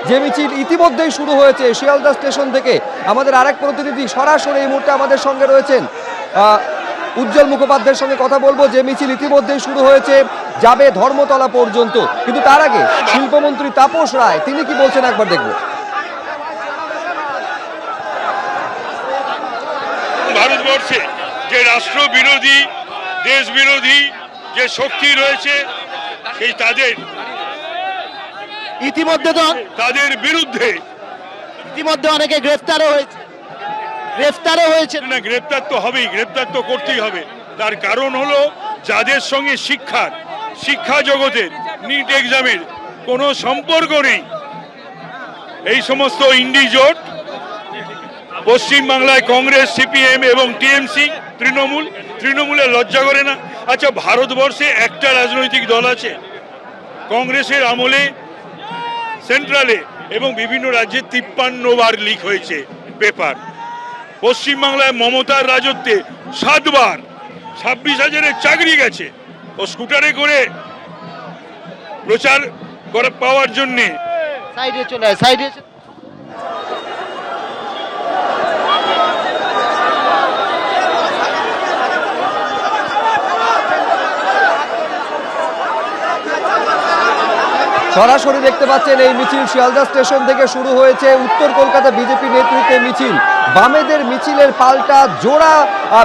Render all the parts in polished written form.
যে মিছিল ইতিমধ্যেই শুরু হয়েছে শিয়ালদা স্টেশন থেকে। আমাদের আরেক প্রতিনিধি সরাসরি এই মুহূর্তে আমাদের সঙ্গে রয়েছেন, উজ্জ্বল মুখোপাধ্যায়ের সঙ্গে কথা বলবো। যে মিছিল ইতিমধ্যেই শুরু হয়েছে, যাবে ধর্মতলা পর্যন্ত, কিন্তু তার আগে শিল্পমন্ত্রী তাপস রায় তিনি কি বলছেন একবার দেখব। ভারতবর্ষে যে রাষ্ট্র বিরোধী, দেশ বিরোধী যে শক্তি রয়েছে, সেই তাদের বিরুদ্ধে ইতিমধ্যে অনেকে গ্রেফতারও হয়েছে। না, গ্রেপ্তার তো হবেই, গ্রেপ্তার তো করতেই হবে। তার কারণ হলো যাদের সঙ্গে শিক্ষা জগতের নিট এক্সামের কোনো সম্পর্ক নেই, এই সমস্ত ইন্ডি জোট, পশ্চিমবাংলায় কংগ্রেস, সিপিএম এবং টিএমসি, তৃণমূলের লজ্জা করে না? আচ্ছা, ভারতবর্ষে একটা রাজনৈতিক দল আছে, কংগ্রেসের আমলে সেন্ট্রালে এবং বিভিন্ন রাজ্যে 53 বার লিক হয়েছে পেপার। পশ্চিমবাংলায় মমতার রাজত্বে 7 বার 26,000-এর চাকরি গেছে। ও স্কুটারে করে প্রচার পাওয়ার জন্যে সাইডে সরাসরি দেখতে পাচ্ছেন এই মিছিল শিয়ালদা স্টেশন থেকে শুরু হয়েছে। উত্তর কলকাতা বিজেপি নেতৃত্বে মিছিল, বামেদের মিছিলের পাল্টা জোড়া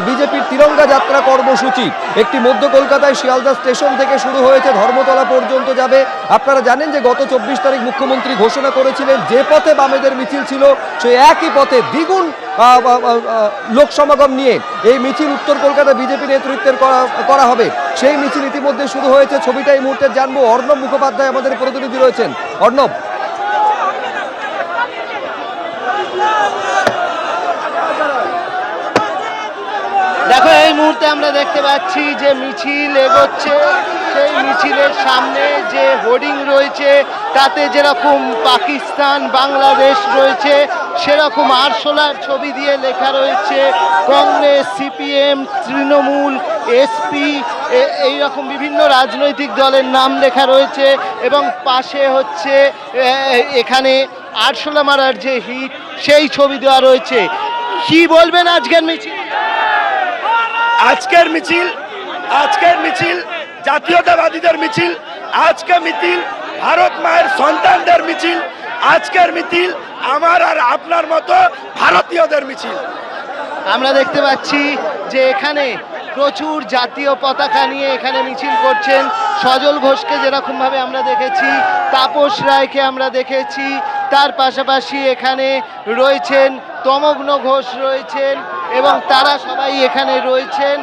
বিজেপির তিরঙ্গা যাত্রা কর্মসূচি। একটি মধ্য কলকাতায় শিয়ালদা স্টেশন থেকে শুরু হয়েছে, ধর্মতলা পর্যন্ত যাবে। আপনারা জানেন যে গত 24 তারিখ মুখ্যমন্ত্রী ঘোষণা করেছিলেন যে পথে বামেদের মিছিল ছিল সেই একই পথে দ্বিগুণ লোক সমাগম নিয়ে এই মিছিল উত্তর কলকাতা বিজেপি নেতৃত্বের করা হবে। সেই মিছিল ইতিমধ্যে শুরু হয়েছে। ছবিটা এই মুহূর্তে জানবো, অর্ণব মুখোপাধ্যায় আমাদের প্রতিনিধি রয়েছেন। অর্ণব, দেখো এই মুহূর্তে আমরা দেখতে পাচ্ছি যে মিছিল এগোচ্ছে। সেই মিছিলের সামনে যে হোর্ডিং রয়েছে তাতে যেরকম পাকিস্তান, বাংলাদেশ রয়েছে, সেরকম আরশোলার ছবি দিয়ে লেখা রয়েছে কংগ্রেস, সিপিএম, তৃণমূল, এসপি, এইরকম বিভিন্ন রাজনৈতিক দলের নাম লেখা রয়েছে। এবং পাশে হচ্ছে এখানে আরশোলা মারার যে হিট, সেই ছবি দেওয়া রয়েছে। কি বলবেন আজকের মিছিল? আজকের মিছিল জাতীয়তাবাদীদের মিছিল, আজকের মিছিল ভারত মায়ের সন্তানদের মিছিল, আজকের মিছিল আমার আর আপনার মতো ভারতীয়দের মিছিল। আমরা দেখতে পাচ্ছি যে এখানে প্রচুর জাতীয় পতাকা নিয়ে এখানে মিছিল করছেন। সজল ঘোষকে যেরকমভাবে আমরা দেখেছি, তাপস রায়কে আমরা দেখেছি, তার পাশাপাশি এখানে রয়েছেন তমগ্ন ঘোষ রয়েছেন, এবং তারা সবাই এখানে রয়েছেন।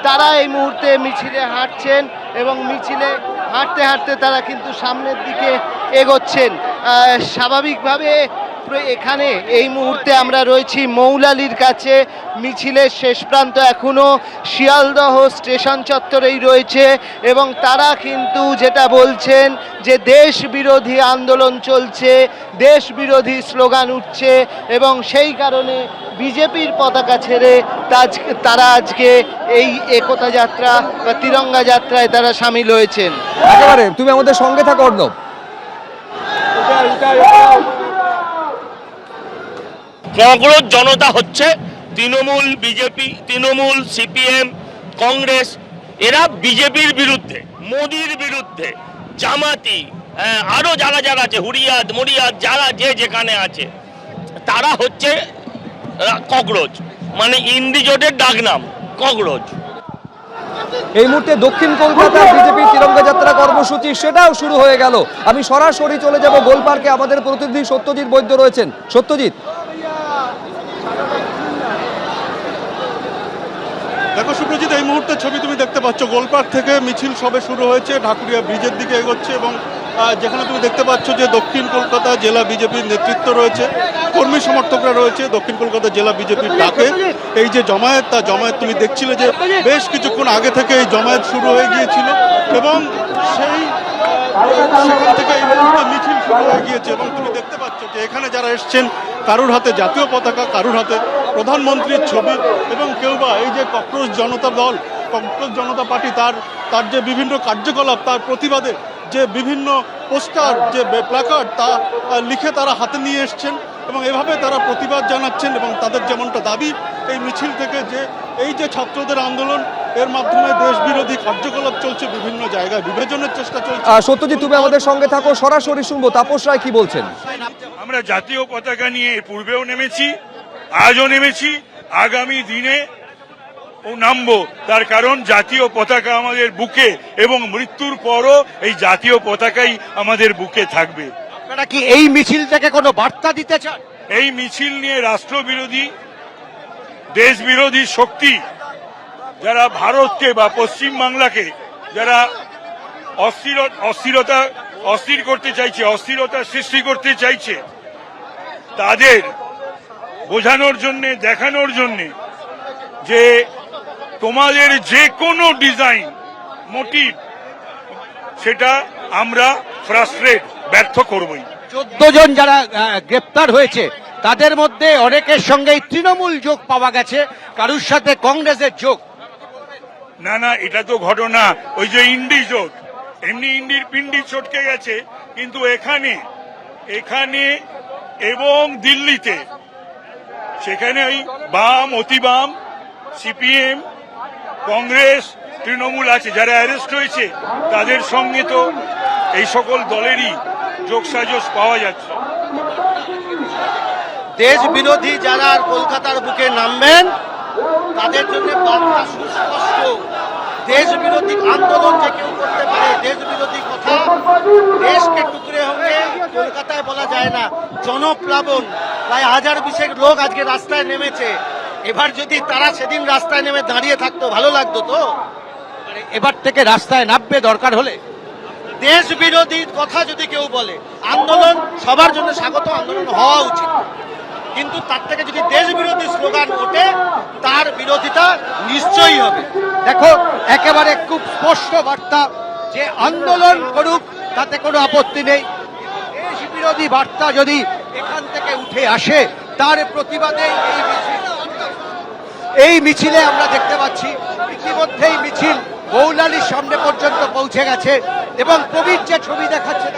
তারা এই মুহূর্তে মিছিলে হাঁটছেন এবং মিছিলে হাঁটতে হাঁটতে তারা কিন্তু সামনের দিকে এগোচ্ছেন। স্বাভাবিকভাবে এখানে এই মুহূর্তে আমরা রয়েছি মৌলালির কাছে। মিছিলের শেষ প্রান্ত এখনো শিয়ালদহ স্টেশন চত্বরেই রয়েছে, এবং তারা কিন্তু যেটা বলছেন যে দেশ বিরোধী আন্দোলন চলছে, দেশ বিরোধী স্লোগান উঠছে, এবং সেই কারণে বিজেপির পতাকা ছেড়ে তারা আজকে এই একতা যাত্রা বা তিরঙ্গা যাত্রায় তারা সামিল হয়েছেন। একেবারে তুমি আমাদের সঙ্গে থাকো অর্ণব। কংগ্রেস জনতা হচ্ছে তৃণমূল, বিজেপি, তৃণমূল, সিপিএম, কংগ্রেস, এরা বিজেপির বিরুদ্ধে, মোদির বিরুদ্ধে, জামাতি, আরো যারা আছে, হুরিয়াদ, মরিয়াদ, যারা যে যেখানে আছে, তারা হচ্ছে ককরোচ, মানে ইন্ডিজোটের ডাকনাম ককরোচ। এই মুহূর্তে দক্ষিণ কলকাতার বিজেপি তিরঙ্গা যাত্রা কর্মসূচি সেটাও শুরু হয়ে গেল। আমি সরাসরি চলে যাব গোলপার্কে, আমাদের প্রতিনিধি সত্যজিৎ বৈদ্য রয়েছেন। সত্যজিৎ, দেখো সুপ্রজিৎ, এই মুহূর্তে ছবি তুমি দেখতে পাচ্ছ, গোলপার্ক থেকে মিছিল সবে শুরু হয়েছে, ঢাকুরিয়া ব্রিজের দিকে এগোচ্ছে, এবং যেখানে তুমি দেখতে পাচ্ছ যে দক্ষিণ কলকাতা জেলা বিজেপির নেতৃত্ব রয়েছে, কর্মী সমর্থকরা রয়েছে। দক্ষিণ কলকাতা জেলা বিজেপির ডাকে এই যে জমায়েত, তা জমায়েত তুমি দেখছিলে যে বেশ কিছুক্ষণ আগে থেকে এই জমায়েত শুরু হয়ে গিয়েছিল, এবং সেখান থেকে এই মুহূর্তে মিছিল শুরু হয়ে গিয়েছে। এবং তুমি দেখতে পাচ্ছ যে এখানে যারা এসছেন, কারুর হাতে জাতীয় পতাকা, কারুর হাতে প্রধানমন্ত্রীর ছবি, এবং কেউ বা এই যে ককরোচ জনতা দল, ককরোচ জনতা পার্টি, তার যে বিভিন্ন কার্যকলাপ, তার প্রতিবাদে যে বিভিন্ন পোস্টার যে প্ল্যাকার্ড তা লিখে তারা হাতে নিয়ে এসছেন এবং এভাবে তারা প্রতিবাদ জানাচ্ছেন এবং তাদের যেমনটা দাবি এই মিছিল থেকে যে এই যে ছাত্রদের আন্দোলন এর মাধ্যমে দেশ বিরোধী কার্যকলাপ চলছে, বিভিন্ন জায়গায় বিভাজনের চেষ্টা চলছে। সত্যজিৎ, তুমি আমাদের সঙ্গে থাকো, সরাসরি শুনবো তাপস রায় কি বলছেন। আমরা জাতীয় পতাকা নিয়ে এর পূর্বেও নেমেছি, আজও নেমেছি, আগামী দিনে ও নামবো। তার কারণ জাতীয় পতাকা আমাদের বুকে এবং মৃত্যুর পরও এই জাতীয় পতাকাই আমাদের বুকে থাকবে। আপনারা কি এই মিছিল থেকে কোনো বার্তা দিতে চান? এই মিছিল নিয়ে রাষ্ট্রবিরোধী, দেশ বিরোধী শক্তি যারা ভারতকে বা পশ্চিম বাংলাকে যারা অস্থির করতে চাইছে, অস্থিরতা সৃষ্টি করতে চাইছে, তাদের বোঝানোর জন্যে, দেখানোর জন্যে যে তোমাদের যে কোনো ডিজাইন, মোটিভ, সেটা আমরা ফ্রাস্ট্রেট, ব্যর্থ করবই। 14 জন যারা গ্রেপ্তার হয়েছে তাদের মধ্যে অনেকের সঙ্গেই তৃণমূল যোগ পাওয়া গেছে, কারুর সাথে কংগ্রেসের যোগ। না না, এটা তো ঘটনা, ওই যে ইন্ডি জোট, এমনি ইন্ডির পিন্ডি চটকে গেছে, কিন্তু এখানে এবং দিল্লিতে সেখানে ওই বাম, অতি বাম, সিপিএম, কংগ্রেস, তৃণমূল আছে যারা অ্যারেস্ট হয়েছে, তাদের সঙ্গে তো এই সকল দলেরই যোগসাজশ পাওয়া যাচ্ছে। দেশ বিরোধী যারা কলকাতার বুকে নামবেন তাদের জন্য বার্তা সুস্পষ্ট। দেশ বিরোধী আন্দোলন যে কেউ করতে পারে, দেশ বিরোধী কথা দেশকে টুকরে হয়ে কলকাতায় বলা যায় না। জনপ্লাবন, প্রায় 1000-20 লোক আজকে রাস্তায় নেমেছে। এবার যদি তারা সেদিন রাস্তায় নেমে দাঁড়িয়ে থাকতো ভালো লাগতো তো। এবার থেকে রাস্তায় নামবে দরকার হলে। দেশ বিরোধী কথা যদি কেউ বলে, আন্দোলন সবার জন্য স্বাগত, আন্দোলন হওয়া উচিত, কিন্তু তার থেকে যদি দেশ বিরোধী স্লোগান ওঠে তার বিরোধিতা নিশ্চয়ই হবে। দেখো, একেবারে খুব স্পষ্ট বার্তা যে আন্দোলন করুক, তাতে কোনো আপত্তি নেই। দেশ বিরোধী বার্তা যদি এখান থেকে উঠে আসে তার প্রতিবাদে এই মিছিলে আমরা দেখতে পাচ্ছি ইতিমধ্যেই মিছিল মৌলালির সামনে পর্যন্ত পৌঁছে গেছে এবং প্রবীর যে ছবি দেখাচ্ছে,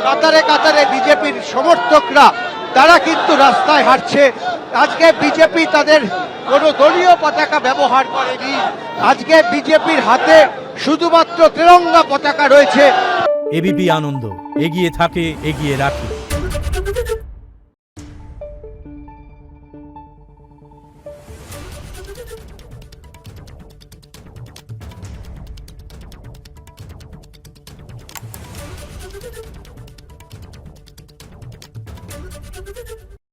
কাতারে কাতারে বিজেপির সমর্থকরা তারা কিন্তু রাস্তায় হাঁটছে। আজকে বিজেপি তাদের কোনো দলীয় পতাকা ব্যবহার করেনি, আজকে বিজেপির হাতে শুধুমাত্র তিরঙ্গা পতাকা রয়েছে। এবিপি আনন্দ, এগিয়ে থাকে, এগিয়ে রাখে।